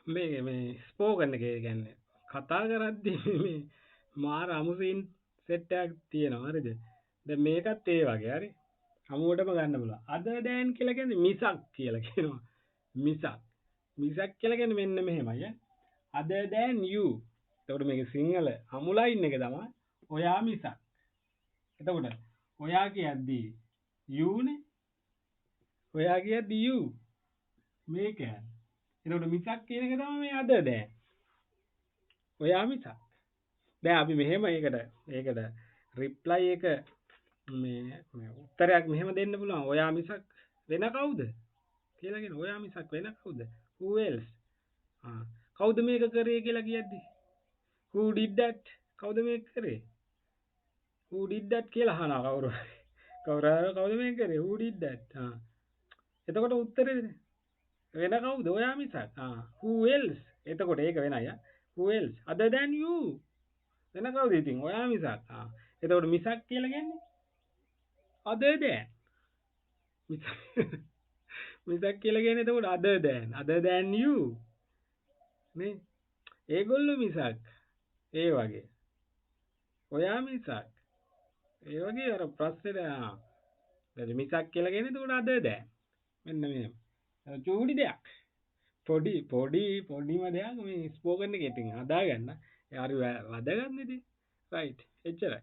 මේ ස්පෝකන් එකේ කියන්නේ කතා කරද්දී මේ මාර අමුසීන් සෙට් එකක් තියෙනවා හරිද? දැන් මේකත් ඒ වගේ හරි. හමුවටම ගන්න පුළුවන්. other than කියලා කියන්නේ මිසක් කියලා කියනවා. මිසක්. මිසක් කියලා කියන්නේ මෙන්න මෙහෙමයි ඈ. other than you. එතකොට මේක සිංහල හමු ලයින් එක තමයි ඔයා මිසක්. එතකොට ඔයා කියද්දී you නේ. ඔයා කියද්දී you මේක. එතකොට මිසක් කියන එක තමයි මේ other than. ඔයා මිසක්. දැන් අපි මෙහෙම ඒකට රිප්ලයි එක මේ උත්තරයක් මෙහෙම දෙන්න පුළුවන්. ඔයා මිසක් වෙන කවුද? කියලා කියන ඔයා මිසක් වෙන කවුද? who else? කවුද මේක කරේ කියලා කියද්දි who did that? කවුද මේක කරේ? who did that කියලා අහනවා කවුරු හරි. කවුද මේක කරේ? who did that? එතකොට උත්තරේ වෙන කවුද? ඔයා මිසක්. who else? එතකොට ඒක වෙනයි. who else? other than you. වෙන කවුද ඉතින්? ඔයා මිසක්. එතකොට මිසක් කියලා කියන්නේ other than. මිසක් මිසක් කියලා කියන්නේ එතකොට other than you නේ. ඒගොල්ලෝ මිසක් ඒ වගේ. ඔයා මිසක් ඒ වගේ අර ප්‍රශ්නෙට දැන් මිසක් කියලා කියන්නේ එතකොට other than. මෙන්න මෙහෙම. චූටි දෙයක්. පොඩිම දෙයක් මේ ස්පෝකන් එකේ ඉතින් හදාගන්න. ඒ හරි වැදගත් නේ ඉතින්. රයිට්. එච්චරයි.